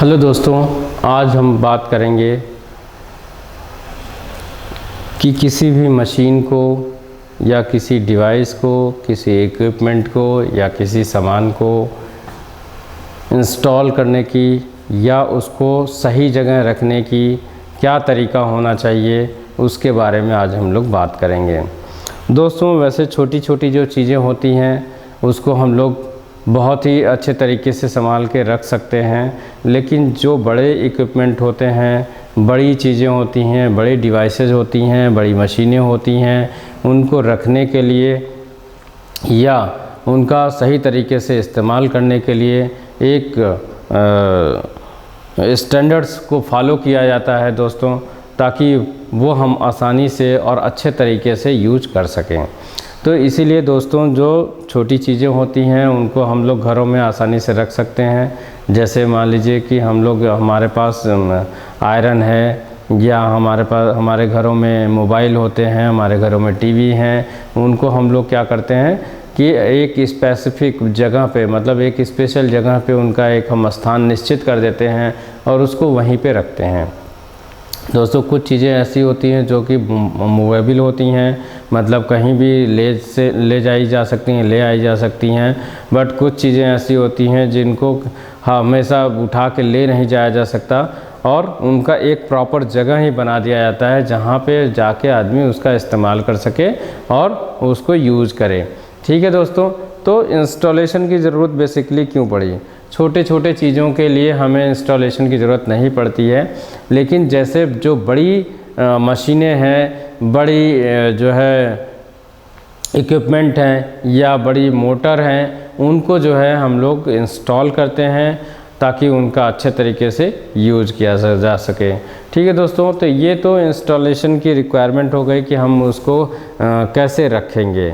Hello दोस्तों, आज हम बात करेंगे कि किसी भी मशीन को या किसी डिवाइस को, किसी इक्विपमेंट को या किसी सामान को इंस्टॉल करने की या उसको सही जगह रखने की क्या तरीका होना चाहिए, उसके बारे में आज हम लोग बात करेंगे। दोस्तों, वैसे छोटी छोटी जो चीज़ें होती हैं उसको हम लोग बहुत ही अच्छे तरीके से संभाल के रख सकते हैं, लेकिन जो बड़े इक्विपमेंट होते हैं, बड़ी चीज़ें होती हैं, बड़ी डिवाइसेस होती हैं, बड़ी मशीनें होती हैं, उनको रखने के लिए या उनका सही तरीके से इस्तेमाल करने के लिए एक स्टैंडर्ड्स को फॉलो किया जाता है दोस्तों, ताकि वो हम आसानी से और अच्छे तरीके से यूज कर सकें। तो इसीलिए दोस्तों, जो छोटी चीज़ें होती हैं उनको हम लोग घरों में आसानी से रख सकते हैं। जैसे मान लीजिए कि हमारे पास आयरन है, या हमारे घरों में मोबाइल होते हैं, हमारे घरों में टीवी हैं, उनको हम लोग क्या करते हैं कि एक स्पेसिफिक जगह पे, मतलब एक स्पेशल जगह पे उनका एक हम स्थान निश्चित कर देते हैं और उसको वहीं पे रखते हैं। दोस्तों, कुछ चीज़ें ऐसी होती हैं जो कि मूवेबल होती हैं, मतलब कहीं भी ले जाई जा सकती हैं, ले आई जा सकती हैं। बट कुछ चीज़ें ऐसी होती हैं जिनको हमेशा उठा के ले नहीं जाया जा सकता और उनका एक प्रॉपर जगह ही बना दिया जाता है जहाँ पे जाके आदमी उसका इस्तेमाल कर सके और उसको यूज़ करे। ठीक है दोस्तों, तो इंस्टॉलेशन की ज़रूरत बेसिकली क्यों पड़ी? छोटे छोटे चीज़ों के लिए हमें इंस्टॉलेशन की ज़रूरत नहीं पड़ती है, लेकिन जैसे जो बड़ी मशीनें हैं, बड़ी जो है इक्विपमेंट हैं या बड़ी मोटर हैं, उनको जो है हम लोग इंस्टॉल करते हैं ताकि उनका अच्छे तरीके से यूज़ किया जा सके। ठीक है दोस्तों, तो ये तो इंस्टॉलेशन की रिक्वायरमेंट हो गई कि हम उसको कैसे रखेंगे।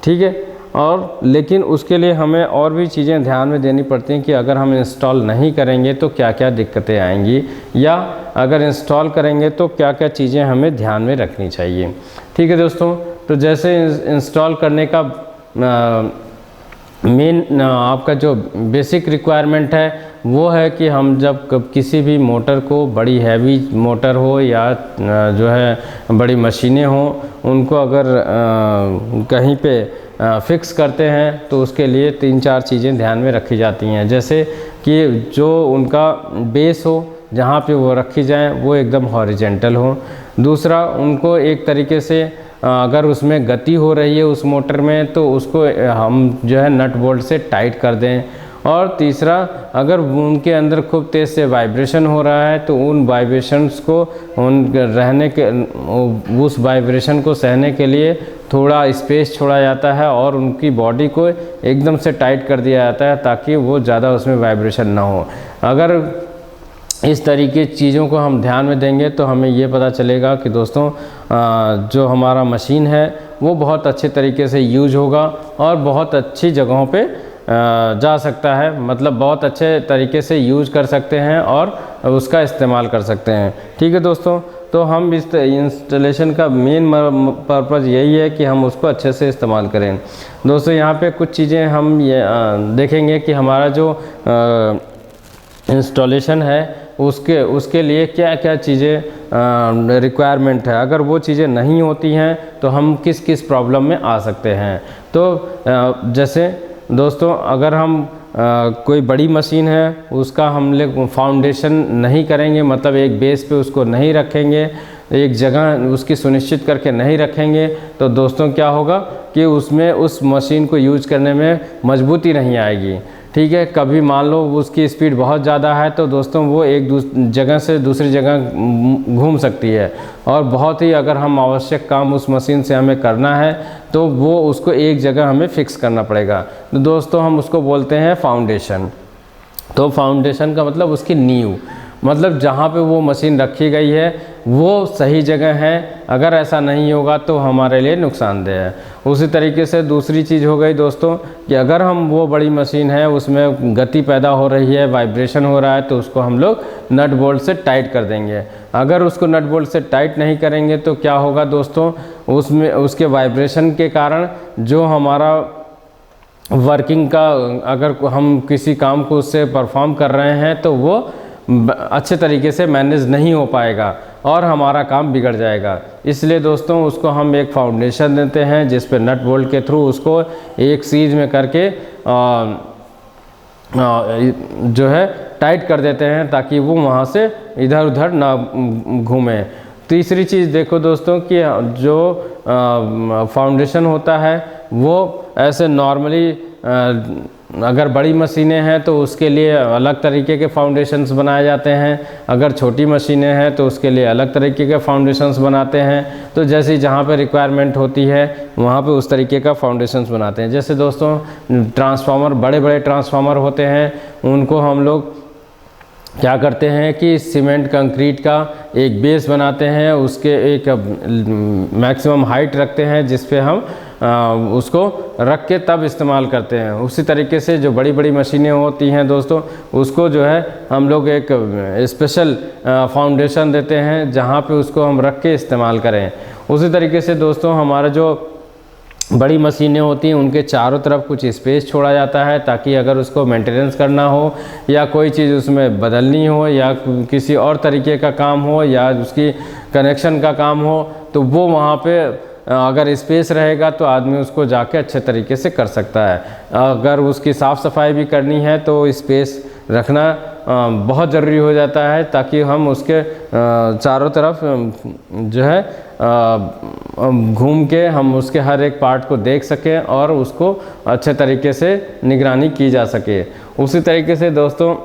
ठीक है, और लेकिन उसके लिए हमें और भी चीज़ें ध्यान में देनी पड़ती हैं कि अगर हम इंस्टॉल नहीं करेंगे तो क्या क्या दिक्कतें आएंगी, या अगर इंस्टॉल करेंगे तो क्या क्या चीज़ें हमें ध्यान में रखनी चाहिए। ठीक है दोस्तों, तो जैसे इंस्टॉल करने का मेन आपका जो बेसिक रिक्वायरमेंट है वो है कि हम जब किसी भी मोटर को, बड़ी हैवी मोटर हो या जो है बड़ी मशीनें हों, उनको अगर कहीं पे फिक्स करते हैं तो उसके लिए 3-4 चीज़ें ध्यान में रखी जाती हैं। जैसे कि जो उनका बेस हो, जहाँ पे वो रखी जाएं, वो एकदम हॉरिजेंटल हो। दूसरा, उनको एक तरीके से अगर उसमें गति हो रही है उस मोटर में तो उसको हम जो है नट बोल्ट से टाइट कर दें। और तीसरा, अगर उनके अंदर खूब तेज़ से वाइब्रेशन हो रहा है तो उन वाइब्रेशंस को उस वाइब्रेशन को सहने के लिए थोड़ा स्पेस छोड़ा जाता है और उनकी बॉडी को एकदम से टाइट कर दिया जाता है ताकि वो ज़्यादा उसमें वाइब्रेशन ना हो। अगर इस तरीके चीज़ों को हम ध्यान में देंगे तो हमें ये पता चलेगा कि दोस्तों जो हमारा मशीन है वो बहुत अच्छे तरीके से यूज होगा और बहुत अच्छी जगहों पे जा सकता है, मतलब बहुत अच्छे तरीके से यूज कर सकते हैं और उसका इस्तेमाल कर सकते हैं। ठीक है दोस्तों, तो हम इस इंस्टॉलेशन का मेन पर्पज़ यही है कि हम उसको अच्छे से इस्तेमाल करें। दोस्तों, यहाँ पे कुछ चीज़ें हम ये देखेंगे कि हमारा जो इंस्टॉलेशन है उसके लिए क्या क्या चीज़ें रिक्वायरमेंट है। अगर वो चीज़ें नहीं होती हैं तो हम किस किस प्रॉब्लम में आ सकते हैं। तो जैसे दोस्तों, अगर हम कोई बड़ी मशीन है, उसका हम लोग फाउंडेशन नहीं करेंगे, मतलब एक बेस पे उसको नहीं रखेंगे, एक जगह उसकी सुनिश्चित करके नहीं रखेंगे, तो दोस्तों क्या होगा कि उसमें उस मशीन को यूज करने में मजबूती नहीं आएगी। ठीक है, कभी मान लो उसकी स्पीड बहुत ज़्यादा है तो दोस्तों वो एक जगह से दूसरी जगह घूम सकती है, और बहुत ही अगर हम आवश्यक काम उस मशीन से हमें करना है तो वो उसको एक जगह हमें फिक्स करना पड़ेगा। तो दोस्तों, हम उसको बोलते हैं फाउंडेशन। तो फाउंडेशन का मतलब उसकी नींव, मतलब जहाँ पे वो मशीन रखी गई है वो सही जगह है। अगर ऐसा नहीं होगा तो हमारे लिए नुकसानदेह है। उसी तरीके से दूसरी चीज़ हो गई दोस्तों कि अगर हम वो बड़ी मशीन है उसमें गति पैदा हो रही है, वाइब्रेशन हो रहा है, तो उसको हम लोग नट बोल्ट से टाइट कर देंगे। अगर उसको नट बोल्ट से टाइट नहीं करेंगे तो क्या होगा दोस्तों, उसमें उसके वाइब्रेशन के कारण जो हमारा वर्किंग का, अगर हम किसी काम को उससे परफॉर्म कर रहे हैं तो वो अच्छे तरीके से मैनेज नहीं हो पाएगा और हमारा काम बिगड़ जाएगा। इसलिए दोस्तों उसको हम एक फाउंडेशन देते हैं जिस पे नट बोल्ट के थ्रू उसको एक सीरीज में करके जो है टाइट कर देते हैं ताकि वो वहाँ से इधर उधर ना घूमे। तीसरी चीज़ देखो दोस्तों कि जो फाउंडेशन होता है वो ऐसे नॉर्मली अगर बड़ी मशीनें हैं तो उसके लिए अलग तरीके के फाउंडेशंस बनाए जाते हैं, अगर छोटी मशीनें हैं तो उसके लिए अलग तरीके के फाउंडेशंस बनाते हैं। तो जैसे जहाँ पे रिक्वायरमेंट होती है वहाँ पे उस तरीके का फाउंडेशंस बनाते हैं। जैसे दोस्तों ट्रांसफार्मर, बड़े बड़े ट्रांसफार्मर होते हैं, उनको हम लोग क्या करते हैं कि सीमेंट कंक्रीट का एक बेस बनाते हैं, उसके एक मैक्सिमम हाइट रखते हैं जिस पे हम उसको रख के तब इस्तेमाल करते हैं। उसी तरीके से जो बड़ी बड़ी मशीनें होती हैं दोस्तों उसको जो है हम लोग एक स्पेशल फाउंडेशन देते हैं जहाँ पे उसको हम रख के इस्तेमाल करें। उसी तरीके से दोस्तों हमारा जो बड़ी मशीनें होती हैं उनके चारों तरफ कुछ स्पेस छोड़ा जाता है ताकि अगर उसको मेंटेनेंस करना हो या कोई चीज़ उसमें बदलनी हो या किसी और तरीके का काम हो या उसकी कनेक्शन का काम हो तो वो वहाँ पे अगर स्पेस रहेगा तो आदमी उसको जाके अच्छे तरीके से कर सकता है। अगर उसकी साफ़ सफाई भी करनी है तो स्पेस रखना बहुत ज़रूरी हो जाता है ताकि हम उसके चारों तरफ जो है घूम के हम उसके हर एक पार्ट को देख सकें और उसको अच्छे तरीके से निगरानी की जा सके। उसी तरीके से दोस्तों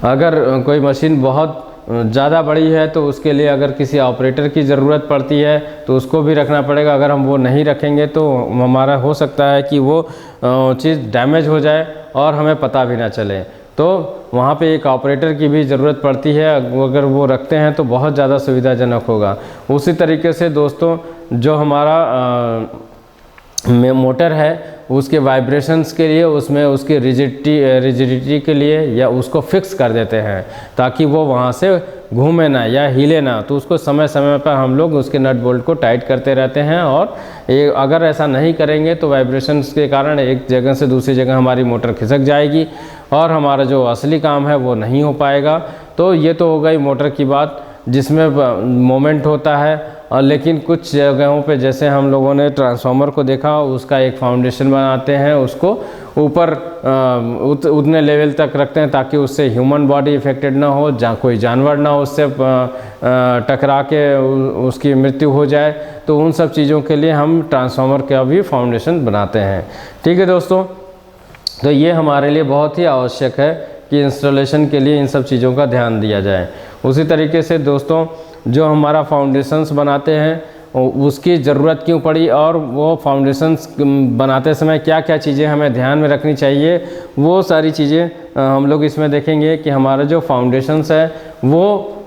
अगर कोई मशीन बहुत ज़्यादा बड़ी है तो उसके लिए अगर किसी ऑपरेटर की ज़रूरत पड़ती है तो उसको भी रखना पड़ेगा। अगर हम वो नहीं रखेंगे तो हमारा हो सकता है कि वो चीज़ डैमेज हो जाए और हमें पता भी ना चले, तो वहाँ पे एक ऑपरेटर की भी ज़रूरत पड़ती है। अगर वो रखते हैं तो बहुत ज़्यादा सुविधाजनक होगा। उसी तरीके से दोस्तों जो हमारा मोटर है उसके वाइब्रेशंस के लिए उसमें उसकी रिजिडिटी के लिए या उसको फिक्स कर देते हैं ताकि वो वहाँ से घूमे ना या हिले ना। तो उसको समय समय पर हम लोग उसके नट बोल्ट को टाइट करते रहते हैं और अगर ऐसा नहीं करेंगे तो वाइब्रेशंस के कारण एक जगह से दूसरी जगह हमारी मोटर खिसक जाएगी और हमारा जो असली काम है वो नहीं हो पाएगा। तो ये तो हो गई मोटर की बात जिसमें मोमेंट होता है। और लेकिन कुछ जगहों पे जैसे हम लोगों ने ट्रांसफार्मर को देखा उसका एक फाउंडेशन बनाते हैं, उसको ऊपर उतने लेवल तक रखते हैं ताकि उससे ह्यूमन बॉडी इफेक्टेड ना हो, कोई जानवर ना हो उससे टकरा के उसकी मृत्यु हो जाए। तो उन सब चीज़ों के लिए हम ट्रांसफार्मर का भी फाउंडेशन बनाते हैं। ठीक है दोस्तों, तो ये हमारे लिए बहुत ही आवश्यक है कि इंस्टॉलेशन के लिए इन सब चीज़ों का ध्यान दिया जाए। उसी तरीके से दोस्तों जो हमारा फाउंडेशंस बनाते हैं उसकी ज़रूरत क्यों पड़ी और वो फाउंडेशंस बनाते समय क्या क्या चीज़ें हमें ध्यान में रखनी चाहिए, वो सारी चीज़ें हम लोग इसमें देखेंगे कि हमारा जो फाउंडेशंस है वो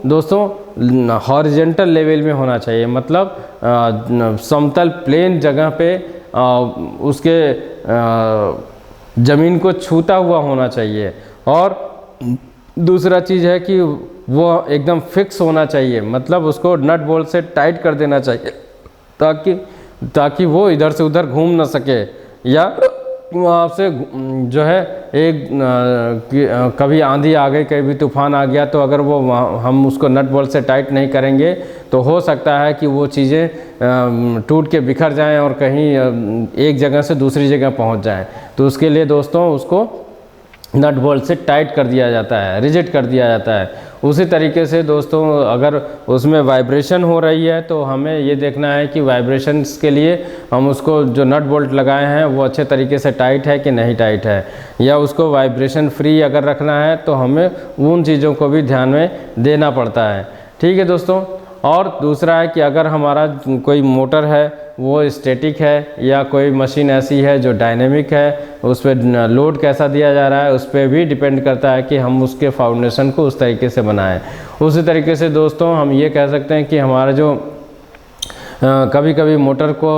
दोस्तों हॉरिजेंटल लेवल में होना चाहिए, मतलब समतल प्लेन जगह पे उसके ज़मीन को छूता हुआ होना चाहिए। और दूसरा चीज़ है कि वो एकदम फिक्स होना चाहिए, मतलब उसको नट बोल्ट से टाइट कर देना चाहिए ताकि वो इधर से उधर घूम ना सके या वहाँ से जो है एक कभी आंधी आ गई, कभी तूफान आ गया तो अगर वो हम उसको नट बोल्ट से टाइट नहीं करेंगे तो हो सकता है कि वो चीज़ें टूट के बिखर जाएं और कहीं एक जगह से दूसरी जगह पहुँच जाएं। तो उसके लिए दोस्तों उसको नट बोल्ट से टाइट कर दिया जाता है, रिजिड कर दिया जाता है। उसी तरीके से दोस्तों अगर उसमें वाइब्रेशन हो रही है तो हमें ये देखना है कि वाइब्रेशंस के लिए हम उसको जो नट बोल्ट लगाए हैं वो अच्छे तरीके से टाइट है कि नहीं टाइट है, या उसको वाइब्रेशन फ्री अगर रखना है तो हमें उन चीज़ों को भी ध्यान में देना पड़ता है। ठीक है दोस्तों, और दूसरा है कि अगर हमारा कोई मोटर है वो स्टैटिक है या कोई मशीन ऐसी है जो डायनेमिक है, उस पर लोड कैसा दिया जा रहा है उस पर भी डिपेंड करता है कि हम उसके फाउंडेशन को उस तरीके से बनाएं। उसी तरीके से दोस्तों हम ये कह सकते हैं कि हमारा जो कभी कभी मोटर को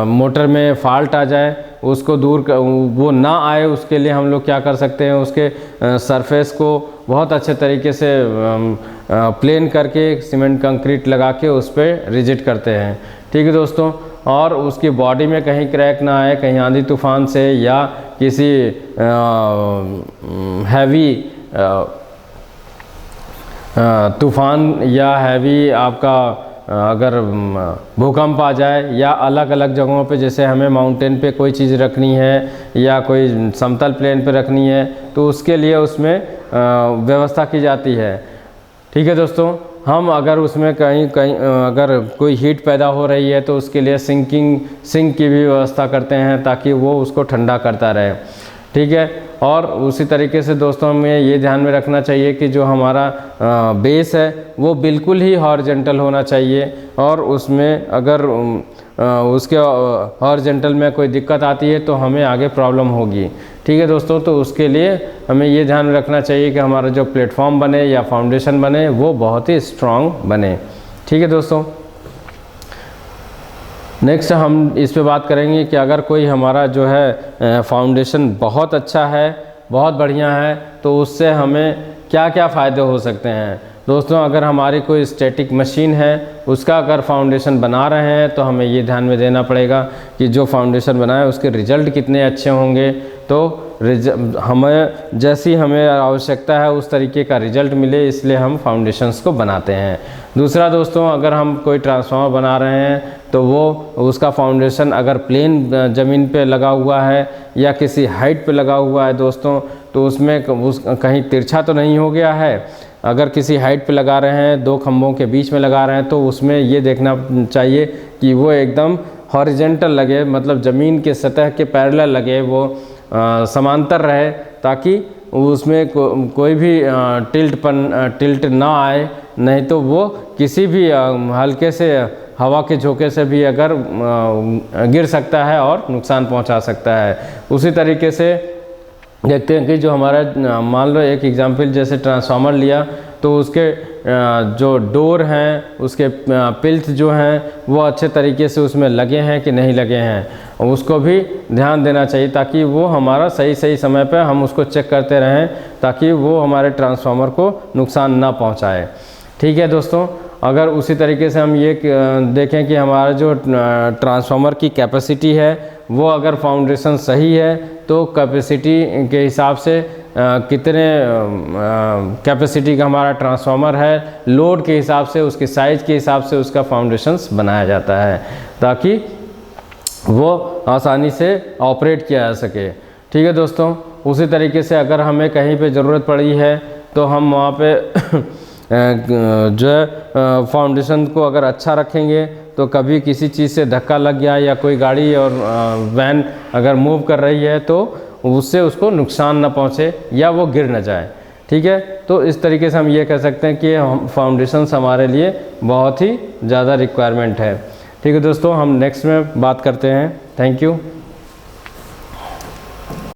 मोटर में फॉल्ट आ जाए उसको वो ना आए उसके लिए हम लोग क्या कर सकते हैं, उसके सरफेस को बहुत अच्छे तरीके से प्लेन करके सीमेंट कंक्रीट लगा के उस पर रिजिड करते हैं। ठीक है दोस्तों, और उसकी बॉडी में कहीं क्रैक ना आए, कहीं आंधी तूफान से या किसी हैवी तूफान या हैवी आपका अगर भूकंप आ जाए या अलग अलग जगहों पे, जैसे हमें माउंटेन पे कोई चीज़ रखनी है या कोई समतल प्लेन पे रखनी है, तो उसके लिए उसमें व्यवस्था की जाती है। ठीक है दोस्तों, हम अगर उसमें कहीं अगर कोई हीट पैदा हो रही है तो उसके लिए सिंक की भी व्यवस्था करते हैं ताकि वो उसको ठंडा करता रहे। ठीक है, और उसी तरीके से दोस्तों हमें ये ध्यान में रखना चाहिए कि जो हमारा बेस है वो बिल्कुल ही हॉरिजॉन्टल होना चाहिए, और उसमें अगर उसके हॉरिजॉन्टल में कोई दिक्कत आती है तो हमें आगे प्रॉब्लम होगी। ठीक है दोस्तों, तो उसके लिए हमें ये ध्यान में रखना चाहिए कि हमारा जो प्लेटफॉर्म बने या फाउंडेशन बने वो बहुत ही स्ट्रॉन्ग बने। ठीक है दोस्तों, नेक्स्ट हम इस पे बात करेंगे कि अगर कोई हमारा जो है फाउंडेशन बहुत अच्छा है, बहुत बढ़िया है, तो उससे हमें क्या क्या फ़ायदे हो सकते हैं। दोस्तों, अगर हमारी कोई स्टैटिक मशीन है उसका अगर फाउंडेशन बना रहे हैं तो हमें ये ध्यान में देना पड़ेगा कि जो फाउंडेशन बनाए उसके रिज़ल्ट कितने अच्छे होंगे। तो हमें जैसी हमें आवश्यकता है उस तरीके का रिज़ल्ट मिले, इसलिए हम फाउंडेशंस को बनाते हैं। दूसरा दोस्तों, अगर हम कोई ट्रांसफार्मर बना रहे हैं तो वो उसका फाउंडेशन अगर प्लेन ज़मीन पे लगा हुआ है या किसी हाइट पे लगा हुआ है दोस्तों, तो उसमें कहीं तिरछा तो नहीं हो गया है। अगर किसी हाइट पे लगा रहे हैं, दो खंभों के बीच में लगा रहे हैं, तो उसमें ये देखना चाहिए कि वो एकदम हॉरिजॉन्टल लगे, मतलब ज़मीन के सतह के पैरेलल लगे, वो समांतर रहे, ताकि उसमें कोई भी टिल्ट ना आए। नहीं तो वो किसी भी हल्के से हवा के झोंके से भी अगर गिर सकता है और नुकसान पहुंचा सकता है। उसी तरीके से देखते हैं कि जो हमारा मान लो एक एग्जांपल जैसे ट्रांसफार्मर लिया, तो उसके जो डोर हैं, उसके पिल्थ जो हैं वो अच्छे तरीके से उसमें लगे हैं कि नहीं लगे हैं, उसको भी ध्यान देना चाहिए ताकि वो हमारा सही समय पर हम उसको चेक करते रहें ताकि वो हमारे ट्रांसफार्मर को नुकसान ना पहुंचाए। ठीक है दोस्तों, अगर उसी तरीके से हम ये देखें कि हमारा जो ट्रांसफार्मर की कैपेसिटी है वो अगर फाउंडेशन सही है तो कैपेसिटी के हिसाब से कितने कैपेसिटी का हमारा ट्रांसफार्मर है, लोड के हिसाब से, उसके साइज़ के हिसाब से उसका फाउंडेशंस बनाया जाता है ताकि वो आसानी से ऑपरेट किया जा सके। ठीक है दोस्तों, उसी तरीके से अगर हमें कहीं पे ज़रूरत पड़ी है तो हम वहाँ पे जो है फाउंडेशन को अगर अच्छा रखेंगे तो कभी किसी चीज़ से धक्का लग गया या कोई गाड़ी और वैन अगर मूव कर रही है तो उससे उसको नुकसान ना पहुँचे या वो गिर ना जाए। ठीक है, तो इस तरीके से हम ये कह सकते हैं कि फाउंडेशंस हमारे लिए बहुत ही ज़्यादा रिक्वायरमेंट है। ठीक है दोस्तों, हम नेक्स्ट में बात करते हैं। Thank you.